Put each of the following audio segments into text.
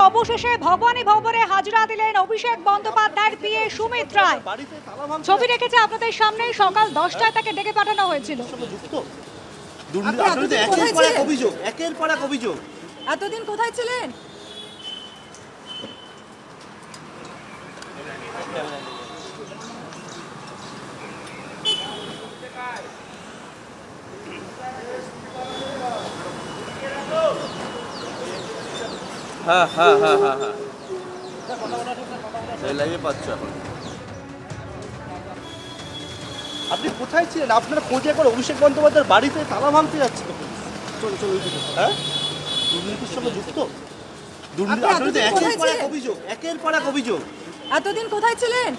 অবশেষে ভবানী ভবনে হাজিরা দিলেন অভিষেক বন্দ্যোপাধ্যায়ের পিএ সুমিত রায়। ছবি রেখেছে আপনাদের সামনে, সকাল 10টায় তাকে ডেকে পাঠানো হয়েছিল। একের পর এক অভিযোগ। এতদিন কোথায় ছিলেন? হ্যাঁ হ্যাঁ হ্যাঁ হ্যাঁ হ্যাঁ লাইভে পাচ্ছ এখন। আপনি কোথায় ছিলেন? আপনারা খোঁজে করে অভিষেক বন্দ্যোপাধ্যায়ের বাড়িতে তালা ভাঙতে যাচ্ছে তো চলো চলো হ্যাঁ দুর্নীতির সঙ্গে যুক্ত। দুর্নীতি একের পর এক অভিযোগ, একের পর এক অভিযোগ। এতদিন কোথায় ছিলেন?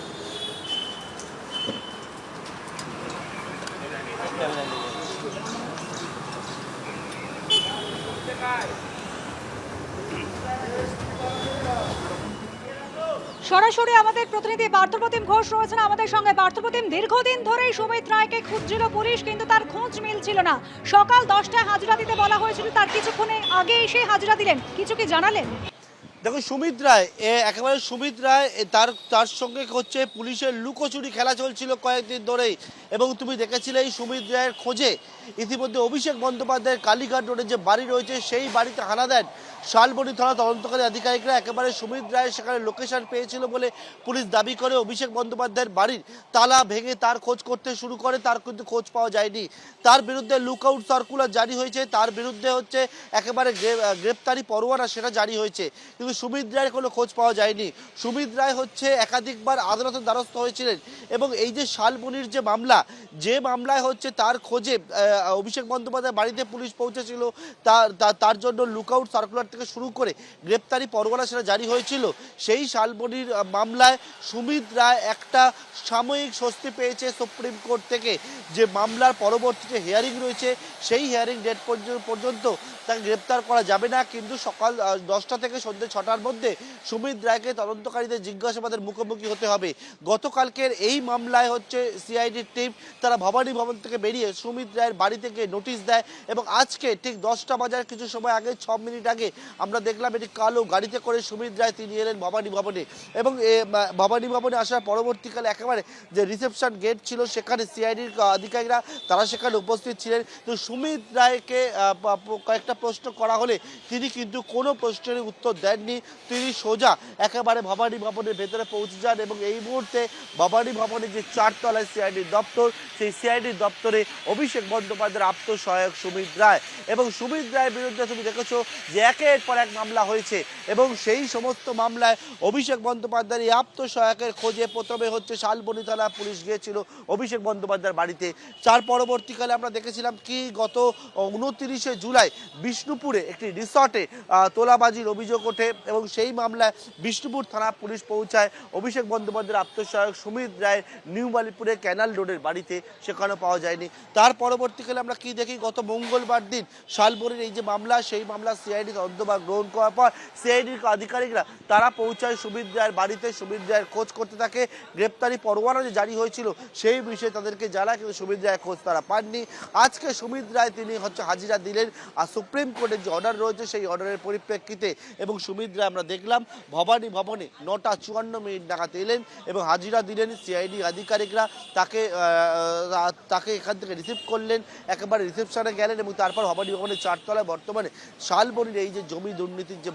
সরাসরি আমাদের প্রতিনিধি পার্থপ্রতিম ঘোষ রয়েছেন আমাদের সঙ্গে। পার্থপ্রতিম, দীর্ঘদিন ধরেই সুমিত রায়কে খুঁজছিল পুলিশ, কিন্তু তার খোঁজ মিলছিল না। সকাল 10টায় হাজিরা দিতে বলা হয়েছিল, তার কিছুক্ষণে আগে এসে হাজিরা দিলেন। কিছু কি জানালেন? দেখো সুমিত রায়, একেবারে সুমিত রায়, তার সঙ্গে হচ্ছে পুলিশের লুকোচুরি খেলা চলছিল কয়েকদিন ধরেই। এবং তুমি দেখেছিলে এই সুমিত রায়ের খোঁজে ইতিমধ্যে অভিষেক বন্দ্যোপাধ্যায়ের কালীঘাট রোডে যে বাড়ি রয়েছে সেই বাড়িতে হানা দেন শালবনী থানা তদন্তকারী আধিকারিকরা। একেবারে সুমিত রায় সেখানে লোকেশন পেয়েছিল বলে পুলিশ দাবি করে অভিষেক বন্দ্যোপাধ্যায়ের বাড়ির তালা ভেঙে তার খোঁজ করতে শুরু করে। তার কিন্তু খোঁজ পাওয়া যায়নি। তার বিরুদ্ধে লুকআউট সার্কুলার জারি হয়েছে, তার বিরুদ্ধে হচ্ছে একেবারে গ্রেপ্তারি পরোয়ানা সেটা জারি হয়েছে, কিন্তু সুমিত রায়ের কোনো খোঁজ পাওয়া যায়নি। সুমিত রায় হচ্ছে একাধিকবার আদালতের দ্বারস্থ হয়েছিলেন এবং এই যে শালবনির যে মামলা, যে মামলায় হচ্ছে তার খোঁজে অভিষেক বন্দ্যোপাধ্যায় বাড়িতে পুলিশ পৌঁছেছিল, তার জন্য লুকআউট সার্কুলার থেকে শুরু করে গ্রেপ্তারি পরোয়ানা সেটা জারি হয়েছিল। সেই শালবনির মামলায় সুমিত রায় একটা সাময়িক স্বস্তি পেয়েছে সুপ্রিম কোর্ট থেকে, যে মামলার পরবর্তীতে হিয়ারিং রয়েছে সেই হিয়ারিং ডেট পর্যন্ত তাকে গ্রেপ্তার করা যাবে না, কিন্তু সকাল 10টা থেকে সন্ধ্যে 6টার মধ্যে সুমিত রায়কে তদন্তকারীদের জিজ্ঞাসাবাদের মুখোমুখি হতে হবে। গতকালকের এই মামলায় হচ্ছে সিআইডির টিম তারা ভবানী ভবন থেকে বেরিয়ে সুমিত রায়ের বাড়ি থেকে নোটিশ দেয় এবং আজকে ঠিক 10টা বাজার কিছু সময় আগে 6 মিনিট আগে আমরা দেখলাম এটি কালো গাড়িতে করে সুমিত রায় তিনি এলেন ভবানী ভবনে। এবং ভবানী ভবনে আসার পরবর্তীকালে একেবারে যে রিসেপশন গেট ছিল সেখানে সিআইডির আধিকারিকরা তারা সেখানে উপস্থিত ছিলেন। তো সুমিত রায়কে কয়েকটা প্রশ্ন করা হলে তিনি কিন্তু কোনো প্রশ্নের উত্তর দেননি। তিনি সোজা একেবারে ভবানী ভবনের ভেতরে পৌঁছে যান এবং এই মুহূর্তে ভবানী ভবনের যে 4 তলায় সিআইডির দপ্তর, সেই সিআইডির দপ্তরে অভিষেক বন্দ্যোপাধ্যায়ের আত্মসহায়ক সুমিত রায়। এবং সুমিত রায়ের বিরুদ্ধে তুমি দেখেছো যে একের পর এক মামলা হয়েছে এবং সেই সমস্ত মামলায় অভিষেক বন্দ্যোপাধ্যায়ের এই আত্মসহায়কের খোঁজে প্রথমে হচ্ছে শালবনী থানা পুলিশ গিয়েছিল অভিষেক বন্দ্যোপাধ্যায়ের বাড়িতে। তার পরবর্তীকালে আমরা দেখেছিলাম কি গত 29শে জুলাই বিষ্ণুপুরে একটি রিসর্টে তোলাবাজির অভিযোগ ওঠে এবং সেই মামলায় বিষ্ণুপুর থানা পুলিশ পৌঁছায় অভিষেক বন্দ্যোপাধ্যায়ের আত্মসহায়ক সুমিত রায় নিউ বালিপুরে ক্যানাল রোডের বাড়িতে, সেখানে পাওয়া যায়নি। তার পরবর্তীকালে আমরা কি দেখি, গত মঙ্গলবার দিন শালবনির এই যে মামলা, সেই মামলা সিআইডি তদন্তভার গ্রহণ করার পর সিআইডির আধিকারিকরা তারা পৌঁছায় সুমিত রায়ের বাড়িতে। সুমিত রায়ের খোঁজ করতে থাকে, গ্রেপ্তারি পরোয়ানা যে জারি হয়েছিল সেই বিষয়ে তাদেরকে জানায়, কিন্তু সুমিত রায়ের খোঁজ তারা পাননি। আজকে সুমিত রায় তিনি হচ্ছে হাজিরা দিলেন আর সুপ্রিম কোর্টের যে অর্ডার রয়েছে সেই অর্ডারের পরিপ্রেক্ষিতে। এবং সুমিত রায় আমরা দেখলাম ভবানী ভবনে 9টা 54 নাগাদ এলেন এবং হাজিরা দিলেন। সিআইডি আধিকারিকরা তাকে এখান থেকে রিসিভ করলেন, একেবারে রিসেপশনে গেলেন এবং তারপর ভবানী ভবনের 4 তলায় বর্তমানে শালবনির এই যে জমি দুর্নীতির যে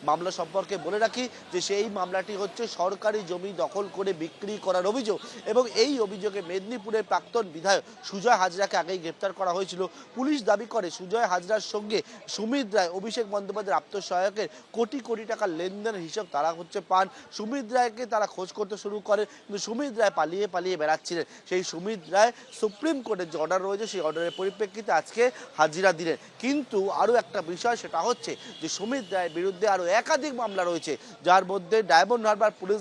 মামলা সম্পর্কে বলে রাখি যে সেই মামলাটি হচ্ছে সরকারি জমি দখল করে বিক্রি করার অভিযোগ এবং এই অভিযোগে মেদিনীপুরের প্রাক্তন বিধায়ক সুজয় হাজরাকে আগেই গ্রেপ্তার করা হয়েছিল। পুলিশ দাবি করে সুজয় হাজরার সঙ্গে সুমিত রায় অভিষেক বন্দ্যোপাধ্যায়ের আত্মসহায়কের কোটি কোটি টাকার লেনদেনের হিসাব তারা হচ্ছে পান। সুমিত রায়কে তারা খোঁজ করতে শুরু করে, কিন্তু সুমিত রায় পালিয়ে বেড়াচ্ছিলেন। সেই সুমিত রায় সুপ্রিম কোর্টের যে অর্ডার রয়েছে সেই অর্ডারের পরিপ্রেক্ষিতে আজকে হাজিরা দিলেন। কিন্তু আরও একটা বিষয়, সেটা হচ্ছে যে সুমিত রায়ের বিরুদ্ধে আরও একাধিক মামলা রয়েছে, যার মধ্যে ডায়মন্ড হারবার পুলিশ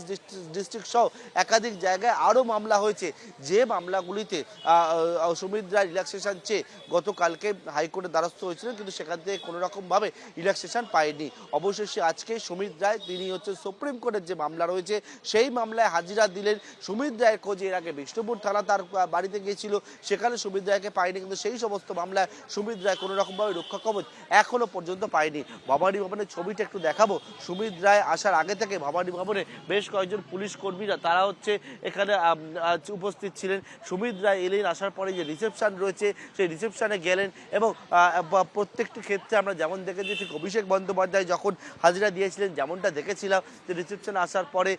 ডিস্ট্রিক্ট সহ একাধিক জায়গায় আরও মামলা হয়েছে, যে মামলাগুলিতে সুমিত রায় রিল্যাক্সেশন চেয়ে গতকালকে হাইকোর্টের দ্বারস্থ হয়েছিলেন, কিন্তু সেখান থেকে কোনো রকমভাবে রিল্যাক্সেশন পায়নি। অবশেষে আজকে সুমিত রায় তিনি হচ্ছে সুপ্রিম কোর্টের যে মামলা রয়েছে সেই মামলায় হাজিরা দিলেন। সুমিত রায়ের খোঁজে এর আগে বিষ্ণুপুর থানা তার বাড়িতে গিয়েছিল, সেখানে সুমিত রায়কে পায়নি, কিন্তু সেই সমস্ত মামলায় সুমিত রায় কোনো রকমভাবে রক্ষা কবচ এখনো পর্যন্ত পায়নি। ভবানী ভবনের ছবিটা একটু দেখাবো। সুমিত রায় আসার আগে থেকে ভবানী ভবনে বেশ কয়েকজন পুলিশ কর্মীরা তারা হচ্ছে এখানে উপস্থিত ছিলেন। সুমিত রায় এলেন, আসার পরে যে রিসেপশন রয়েছে সেই রিসেপশনে গেলেন এবং প্রত্যেকটি ক্ষেত্রে আমরা যেমন দেখেছি ঠিক অভিষেক বন্দ্যোপাধ্যায় যখন হাজিরা দিয়েছিলেন যেমনটা দেখেছিলাম যে রিসেপশনে আসার পরে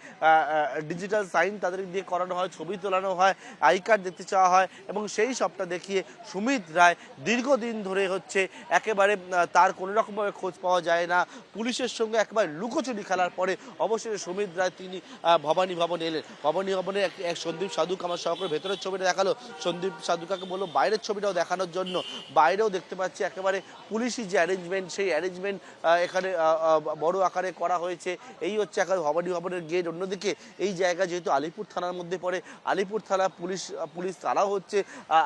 ডিজিটাল সাইন তাদের দিয়ে করানো হয়, ছবি তোলানো হয়, আই কার্ড দেখতে চাওয়া হয় এবং সেই সবটা দেখিয়ে সুমিত রায় দীর্ঘদিন ধরে হচ্ছে একেবারে তার কোনো রকমভাবে খোঁজ পাওয়া যায় না, পুলিশের সঙ্গে একেবারে লুকোচুরি খেলার পরে অবশেষে সুমিত রায় তিনি ভবানী ভবন এলেন। ভবানী ভবনে এক সন্দীপ সাধুক আমার সহকারী ভেতরের ছবিটা দেখালো, সন্দীপ সাধুকাকে বললো বাইরের ছবিটাও দেখানোর জন্য। বাইরেও দেখতে পাচ্ছি একেবারে পুলিশি যে অ্যারেঞ্জমেন্ট সেই অ্যারেঞ্জমেন্ট এখানে বড় আকারে করা হয়েছে। এই হচ্ছে একেবারে ভবানী ভবনের গেট। অন্যদিকে এই জায়গা যেহেতু আলিপুর থানার মধ্যে পড়ে, আলিপুর থানা পুলিশ তারাও হচ্ছে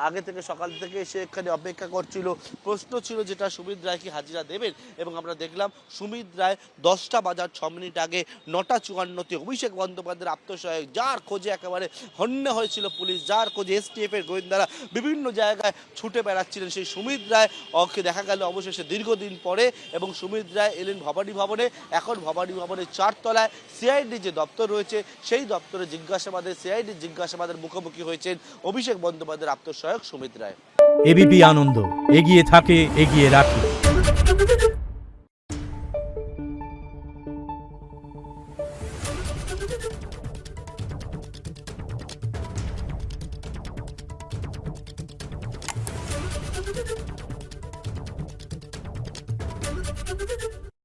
আগে থেকে সকাল থেকে এসে এখানে অপেক্ষা করছিল। প্রশ্ন ছিল যেটা সুমিত রায় কি হাজিরা দেবেন এবং আমরা দেখলাম সুমিত রায় 10টা বাজার 6 মিনিট আগে 9টা 54-তে অভিষেক বন্দ্যোপাধ্যায়ের আত্মসহায়ক যার খোঁজে একেবারে হন্যে হয়েছিল পুলিশ, যার খোঁজে STF এর গোয়েন্দারা বিভিন্ন জায়গায় ছুটে বেড়াচ্ছিলেন, সেই সুমিত রায় ওকে দেখা গেল অবশেষে দীর্ঘদিন পরে এবং সুমিত রায় এলেন ভবানী ভবনে। এখন ভবানী ভবনের 4 তলায় CID যে দপ্তর রয়েছে সেই দপ্তরে CID জিজ্ঞাসাবাদের মুখোমুখি হয়েছেন অভিষেক বন্দ্যোপাধ্যায়ের আত্মসহায়ক সুমিত রায়। এবিপি আনন্দ এগিয়ে থাকে, এগিয়ে রাখে।